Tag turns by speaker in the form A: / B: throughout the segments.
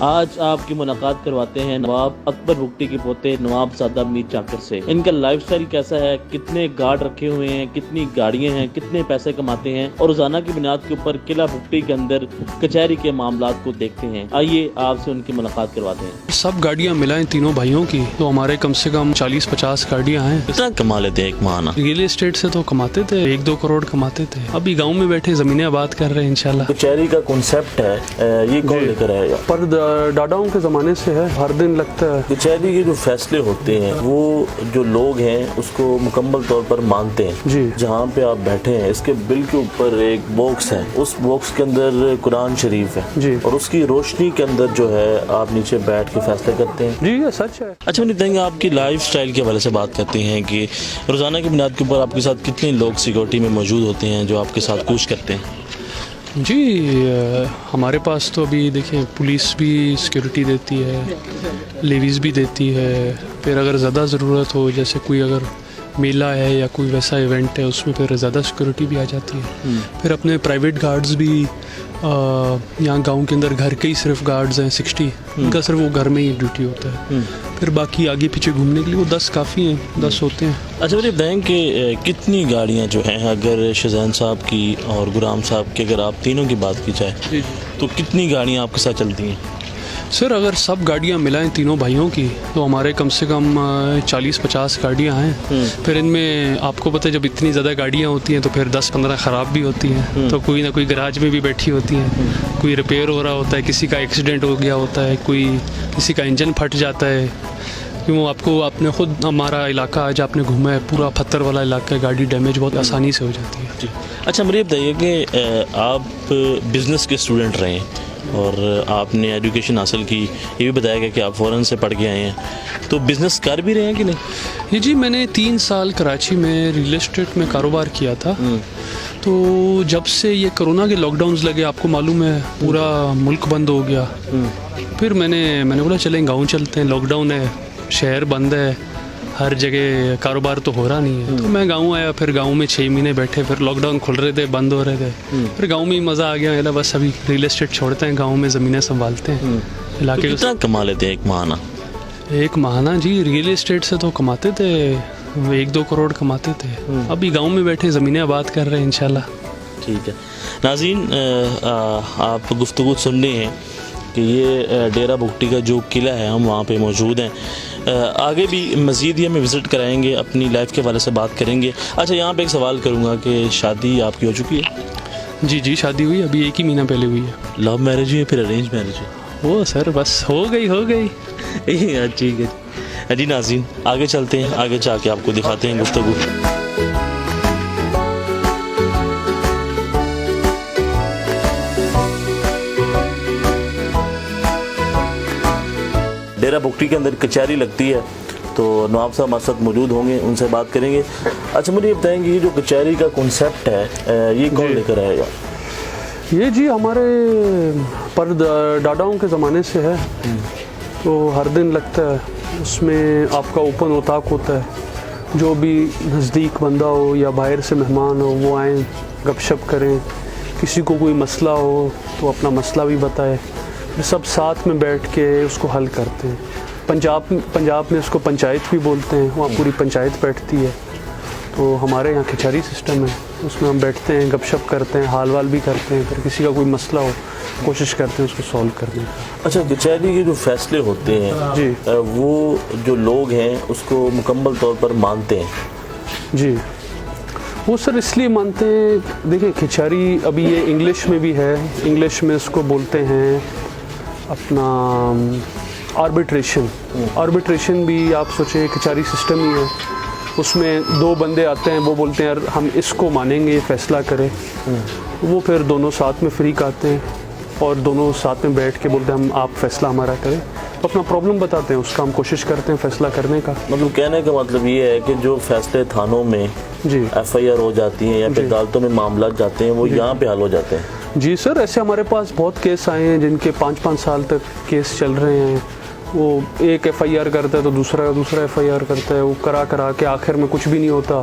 A: آج آپ کی ملاقات کرواتے ہیں نواب اکبر بگٹی کے پوتے نواب زادہ میر چاکر سے۔ ان کا لائف سٹائل کیسا ہے، کتنے گارڈ رکھے ہوئے ہیں، کتنی گاڑیاں ہیں، کتنے پیسے کماتے ہیں، اور روزانہ کی بنیاد کے اوپر قلعہ بگٹی کے اندر کچہری کے معاملات کو دیکھتے ہیں۔ آئیے آپ سے ان کی ملاقات کرواتے ہیں۔
B: سب گاڑیاں ملائیں تینوں بھائیوں کی تو ہمارے کم سے کم 40-50 گاڑیاں ہیں۔
A: کتنا کما لیتے ہیں ایک ماہانہ؟
B: ریئل اسٹیٹ سے تو کماتے تھے 1-2 کروڑ کماتے تھے، ابھی گاؤں میں بیٹھے زمینیں آباد کر رہے ہیں انشاءاللہ۔
C: کچہری کا کنسپٹ ہے یہ کون لے کر آئے گا؟
B: پر ڈاڈاؤں کے زمانے سے ہے، ہر دن لگتا ہے۔
C: کچہری کے جو فیصلے ہوتے ہیں وہ جو لوگ ہیں اس کو مکمل طور پر مانتے ہیں۔
B: جی
C: جہاں پہ آپ بیٹھے ہیں اس کے بل کے اوپر ایک باکس ہے، اس باکس کے اندر قرآن شریف ہے
B: جی،
C: اور اس کی روشنی کے اندر جو ہے آپ نیچے بیٹھ کے فیصلے کرتے ہیں۔
B: جی یہ سچ ہے۔
A: اچھا مجھے بتائیں گے، آپ کی لائف سٹائل کے حوالے سے بات کرتے ہیں کہ روزانہ کی بنیاد کے اوپر آپ کے ساتھ کتنے لوگ سیکورٹی میں موجود ہوتے ہیں جو آپ کے ساتھ کوچ کرتے ہیں؟
B: جی ہمارے پاس تو ابھی دیکھیں پولیس بھی سیکورٹی دیتی ہے، لیویز بھی دیتی ہے، پھر اگر زیادہ ضرورت ہو جیسے کوئی اگر میلہ ہے یا کوئی ویسا ایونٹ ہے اس میں پھر زیادہ سیکورٹی بھی آ جاتی ہے۔ پھر اپنے پرائیویٹ گارڈز بھی یہاں گاؤں کے اندر گھر کے ہی صرف گارڈز ہیں 60، ان کا صرف وہ گھر میں ہی ڈیوٹی ہوتا ہے۔ پھر باقی آگے پیچھے گھومنے کے لیے وہ 10 کافی ہیں، 10 ہوتے ہیں۔
A: اچھا مجھے بتائیں کہ کتنی گاڑیاں جو ہیں، اگر شزین صاحب کی اور غلام صاحب کی اگر آپ تینوں کی بات کی جائے تو کتنی گاڑیاں آپ کے ساتھ چلتی ہیں؟
B: سر اگر سب گاڑیاں ملائیں تینوں بھائیوں کی تو ہمارے کم سے کم 40-50 گاڑیاں ہیں۔ پھر ان میں آپ کو پتہ ہے جب اتنی زیادہ گاڑیاں ہوتی ہیں تو پھر 10-15 خراب بھی ہوتی ہیں، تو کوئی نہ کوئی گراج میں بھی بیٹھی ہوتی ہیں، کوئی ریپیئر ہو رہا ہوتا ہے، کسی کا ایکسیڈنٹ ہو گیا ہوتا ہے، کسی کا انجن پھٹ جاتا ہے۔ کیوں آپ نے خود ہمارا علاقہ آج آپ نے گھوما ہے، پورا پتھر والا علاقہ ہے، گاڑی ڈیمیج بہت آسانی سے ہو جاتی ہے۔
A: جی اچھا مجھے بتائیے کہ آپ بزنس کے اسٹوڈنٹ رہے ہیں اور آپ نے ایجوکیشن حاصل کی، یہ بھی بتایا گیا کہ آپ فورن سے پڑھ کے آئے ہیں، تو بزنس کر بھی رہے ہیں کہ نہیں؟
B: جی میں نے 3 سال کراچی میں ریئل اسٹیٹ میں کاروبار کیا تھا، تو جب سے یہ کرونا کے لاک ڈاؤنز لگے آپ کو معلوم ہے پورا ملک بند ہو گیا، پھر میں نے بولا چلیں گاؤں چلتے ہیں، لاک ڈاؤن ہے، شہر بند ہے، ہر جگہ کاروبار تو ہو رہا نہیں ہے، تو میں گاؤں آیا، پھر گاؤں میں 6 مہینے بیٹھے، پھر لاک ڈاؤن کھل رہے تھے، بند ہو رہے تھے، پھر گاؤں میں ہی مزہ آ گیا، بس ابھی ریئل اسٹیٹ چھوڑتے ہیں، گاؤں میں زمینیں سنبھالتے ہیں علاقے کو۔
A: کتنا کما لیتے ہیں ایک ماہانہ؟
B: ایک ماہانہ جی ریئل اسٹیٹ سے تو کماتے تھے 1-2 کروڑ کماتے تھے، ابھی گاؤں میں بیٹھے زمینیں آباد کر رہے ہیں انشاءاللہ۔
A: ٹھیک ہے ناظرین، آپ گفتگو سن رہے ہیں کہ یہ ڈیرہ بگٹی کا جو قلعہ ہے ہم وہاں پہ موجود ہیں، آگے بھی مزید ہی ہمیں وزٹ کرائیں گے، اپنی لائف کے حوالے سے بات کریں گے۔ اچھا یہاں پہ ایک سوال کروں گا کہ شادی آپ کی ہو چکی ہے؟
B: جی شادی ہوئی، ابھی 1 ہی مہینہ پہلے ہوئی ہے۔
A: لو میرج ہے پھر ارینج میرج ہے؟
B: وہ سر بس ہو گئی
A: ٹھیک ہے جی۔ ناظرین آگے چلتے ہیں، آگے جا کے آپ کو دکھاتے ہیں گفتگو۔
C: ڈیرہ بگٹی کے اندر کچہری لگتی ہے تو نواب صاحب ہمارے ساتھ موجود ہوں گے، ان سے بات کریں گے۔ اچھا مجھے یہ بتائیں گے یہ جو کچہری کا کنسپٹ ہے یہ کون لے کر آئے گا؟
B: یہ جی ہمارے پر ڈاڈاؤں کے زمانے سے ہے، تو ہر دن لگتا ہے، اس میں آپ کا اوپن اتاق ہوتا ہے، جو بھی نزدیک بندہ ہو یا باہر سے مہمان ہو وہ آئیں گپ شپ کریں، کسی کو کوئی مسئلہ ہو تو اپنا مسئلہ بھی بتائے، سب ساتھ میں بیٹھ کے اس کو حل کرتے ہیں۔ پنجاب میں اس کو پنچایت بھی بولتے ہیں، وہاں پوری پنچایت بیٹھتی ہے، تو ہمارے یہاں کچہری سسٹم ہے، اس میں ہم بیٹھتے ہیں، گپ شپ کرتے ہیں، حال وال بھی کرتے ہیں، پھر کسی کا کوئی مسئلہ ہو کوشش کرتے ہیں اس کو سولو کرنے کا۔
C: اچھا کچہری کے جو فیصلے ہوتے ہیں
B: جی
C: وہ جو لوگ ہیں اس کو مکمل طور پر مانتے ہیں؟
B: جی وہ سر اس لیے مانتے ہیں، دیکھیں کچہری ابھی یہ انگلش میں بھی ہے، انگلش میں اس کو بولتے ہیں اپنا آربیٹریشن بھی آپ سوچیں کچہری سسٹم ہی ہے، اس میں 2 بندے آتے ہیں، وہ بولتے ہیں یار ہم اس کو مانیں گے، یہ فیصلہ کرے، وہ پھر دونوں ساتھ میں فریق آتے ہیں اور دونوں ساتھ میں بیٹھ کے بولتے ہیں ہم آپ فیصلہ ہمارا کریں، اپنا پرابلم بتاتے ہیں، اس کا ہم کوشش کرتے ہیں فیصلہ کرنے کا۔
C: مطلب کہنے کا مطلب یہ ہے کہ جو فیصلے تھانوں میں
B: جی
C: FIR ہو جاتی ہیں یا پھر عدالتوں میں معاملات جاتے ہیں وہ یہاں پہ حل ہو جاتے ہیں؟
B: جی سر ایسے ہمارے پاس بہت کیس آئے ہیں جن کے 5-5 سال تک کیس چل رہے ہیں، وہ ایک FIR کرتا ہے تو دوسرا FIR کرتا ہے، وہ کرا کے آخر میں کچھ بھی نہیں ہوتا،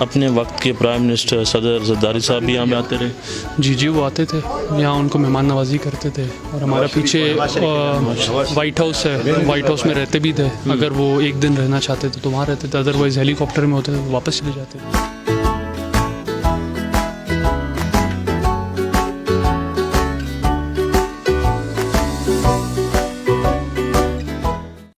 D: اپنے وقت کے پرائم منسٹر صدر زرداری صاحب بھی یہاں پہ آتے رہے؟
B: جی وہ آتے تھے یہاں, ان کو مہمان نوازی کرتے تھے, اور ہمارا پیچھے وائٹ ہاؤس ہے, وائٹ ہاؤس میں رہتے بھی تھے. اگر وہ ایک دن رہنا چاہتے تھے تو وہاں رہتے تھے, ادروائز ہیلی کاپٹر میں ہوتے تھے, واپس چلے جاتے تھے.